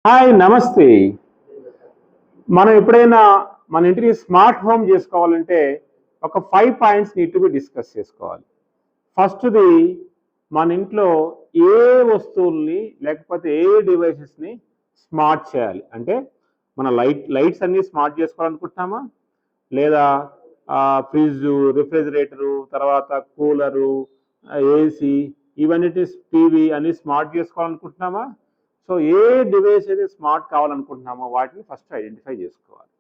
Hi నమస్తే. మనం ఎప్పుడైనా మన ఇంటిని స్మార్ట్ హోమ్ చేసుకోవాలంటే ఒక 5 points need to be discuss చేసుకోవాలి. ఫస్ట్‌ది మన ఇంట్లో ఏ వస్తువుల్ని లేకపోతే ఏ డివైసెస్‌ని స్మార్ట్ చేయాలి. అంటే మన లైట్స్ అన్నీ స్మార్ట్ చేసుకోవాలనుకుంటున్నామా? లేదా ఫ్రిడ్జు, రిఫ్రిజిరేటరు, తర్వాత కూలరు, ఏసీ ఇవన్నిటి టీవీ అన్నీ స్మార్ట్ చేసుకోవాలనుకుంటున్నామా? సో ఏ డివైస్ అయితే స్మార్ట్ కావాలనుకుంటున్నామో వాటిని ఫస్ట్ ఐడెంటిఫై చేసుకోవాలి.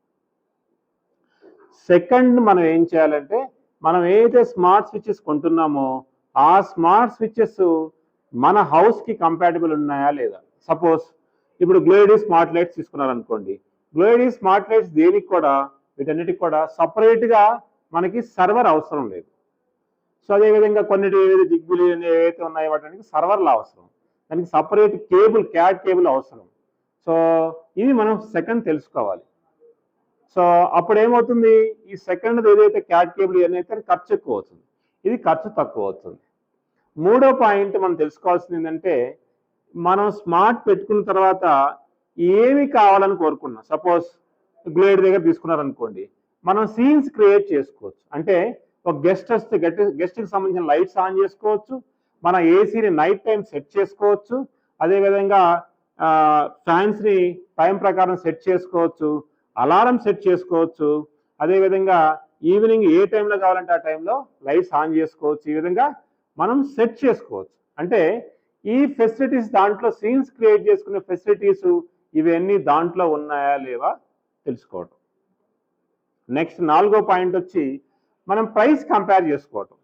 సెకండ్ మనం ఏం చేయాలంటే మనం ఏదైతే స్మార్ట్ స్విచెస్ కొంటున్నామో ఆ స్మార్ట్ స్విచెస్ మన హౌస్కి కంపాటబుల్ ఉన్నాయా లేదా. సపోజ్ ఇప్పుడు గ్లోయిడీ స్మార్ట్ లైట్స్ తీసుకున్నారనుకోండి. గ్లోయిడీ స్మార్ట్ లైట్స్ దేనికి కూడా వీటన్నిటికి కూడా సపరేట్గా మనకి సర్వర్ అవసరం లేదు. సో అదేవిధంగా కొన్నిటి దిగ్గులు ఏవైతే ఉన్నాయో వాటికి సర్వర్లు అవసరం, దానికి సపరేట్ కేబుల్ క్యాట్ కేబుల్ అవసరం. సో ఇది మనం సెకండ్ తెలుసుకోవాలి. సో అప్పుడు ఏమవుతుంది, ఈ సెకండ్ ఏదైతే క్యాట్ కేబుల్ అయితే ఖర్చు ఎక్కువ అవుతుంది, ఇది ఖర్చు తక్కువ అవుతుంది. మూడో పాయింట్ మనం తెలుసుకోవాల్సింది ఏంటంటే మనం స్మార్ట్ పెట్టుకున్న తర్వాత ఏమి కావాలని కోరుకున్నాం. సపోజ్ గ్లేడ్ దగ్గర తీసుకున్నారనుకోండి, మనం సీన్స్ క్రియేట్ చేసుకోవచ్చు. అంటే ఒక గెస్ట్ వస్తే గెస్ట్కి సంబంధించిన లైట్స్ ఆన్ చేసుకోవచ్చు, మన ఏసీని నైట్ టైం సెట్ చేసుకోవచ్చు, అదేవిధంగా ఫ్యాన్స్ని టైం ప్రకారం సెట్ చేసుకోవచ్చు, అలారం సెట్ చేసుకోవచ్చు, అదేవిధంగా ఈవినింగ్ ఏ టైంలో కావాలంటే ఆ టైంలో లైట్స్ ఆన్ చేసుకోవచ్చు. ఈ విధంగా మనం సెట్ చేసుకోవచ్చు. అంటే ఈ ఫెసిలిటీస్ దాంట్లో సీన్స్ క్రియేట్ చేసుకునే ఫెసిలిటీస్ ఇవన్నీ దాంట్లో ఉన్నాయా లేవా తెలుసుకోవటం. నెక్స్ట్ నాలుగో పాయింట్ వచ్చి మనం ప్రైస్ కంపేర్ చేసుకోవటం.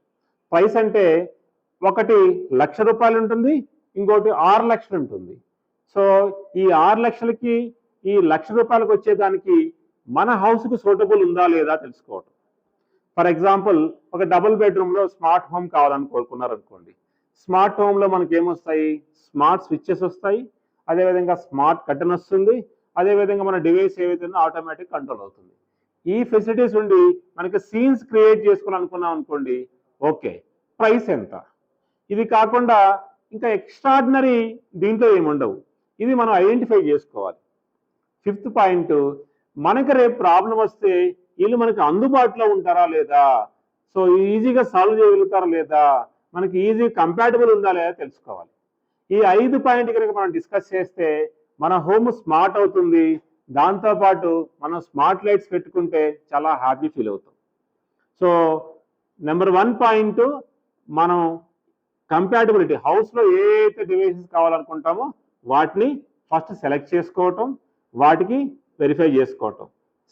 ప్రైస్ అంటే ఒకటి ₹1,00,000 ఉంటుంది, ఇంకోటి 6,00,000 ఉంటుంది. సో ఈ 6,00,000కి ఈ ₹1,00,000 వచ్చేదానికి మన హౌస్కు సూటబుల్ ఉందా లేదా తెలుసుకోవటం. ఫర్ ఎగ్జాంపుల్ ఒక డబుల్ బెడ్రూమ్లో స్మార్ట్ హోమ్ కావాలని కోరుకున్నారనుకోండి. స్మార్ట్ హోమ్లో మనకి ఏమొస్తాయి, స్మార్ట్ స్విచ్చెస్ వస్తాయి, అదేవిధంగా స్మార్ట్ కర్టన్ వస్తుంది, అదేవిధంగా మన డివైస్ ఏవైతే ఆటోమేటిక్ కంట్రోల్ అవుతుంది. ఈ ఫెసిలిటీస్ ఉండి మనకి సీన్స్ క్రియేట్ చేసుకోవాలనుకున్నాం అనుకోండి, ఓకే ప్రైస్ ఎంత. ఇది కాకుండా ఇంకా ఎక్స్ట్రాడినరీ దీంట్లో ఏముండవు, ఇది మనం ఐడెంటిఫై చేసుకోవాలి. ఫిఫ్త్ పాయింట్, మనకి రేపు ప్రాబ్లం వస్తే వీళ్ళు మనకి అందుబాటులో ఉంటారా లేదా, సో ఈజీగా సాల్వ్ చేయగలుగుతారా లేదా, మనకి ఈజీ కంపాటబుల్ ఉందా లేదా తెలుసుకోవాలి. ఈ 5 పాయింట్ కనుక మనం డిస్కస్ చేస్తే మన హోమ్ స్మార్ట్ అవుతుంది. దాంతోపాటు మనం స్మార్ట్ లైట్స్ పెట్టుకుంటే చాలా హ్యాపీ ఫీల్ అవుతాం. సో నెంబర్ 1 పాయింట్, మనం కంపాటబిలిటీ హౌస్లో ఏ అయితే డివైసెస్ కావాలనుకుంటామో వాటిని ఫస్ట్ సెలెక్ట్ చేసుకోవటం, వాటికి వెరిఫై చేసుకోవటం.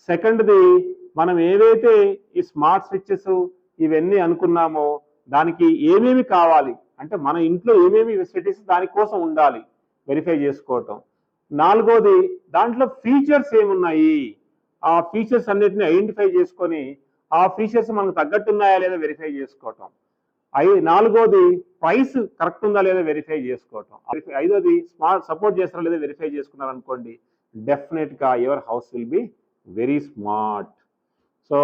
సెకండ్ది, మనం ఏవైతే ఈ స్మార్ట్ స్విచ్చెస్ ఇవన్నీ అనుకున్నామో దానికి ఏమేమి కావాలి, అంటే మన ఇంట్లో ఏమేమి ఫెసిలిటీస్ దానికోసం ఉండాలి వెరిఫై చేసుకోవటం. నాలుగోది, దాంట్లో ఫీచర్స్ ఏమున్నాయి, ఆ ఫీచర్స్ అన్నిటిని ఐడెంటిఫై చేసుకొని ఆ ఫీచర్స్ మనకు తగ్గట్టు ఉన్నాయా లేదా వెరిఫై చేసుకోవటం. నాలుగోది, ప్రైస్ కరెక్ట్ ఉందా లేదా వెరిఫై చేసుకోవటం. ఐదోది, స్మార్ట్ సపోర్ట్ చేస్తారా లేదా వెరిఫై చేసుకున్నారనుకోండి, డెఫినెట్గా your house will be very smart. So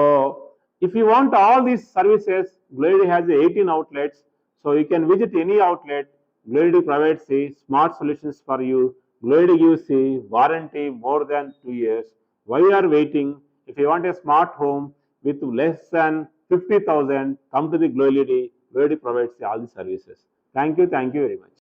if you want all these services, Glory has 18 outlets. So you can visit any outlet. Glory provides the smart solutions for you. Glory gives the warranty more than 2 years. Why you are waiting? If you want a smart home with less than 50,000, come to the Glory. Glory provides all the services. Thank you very much.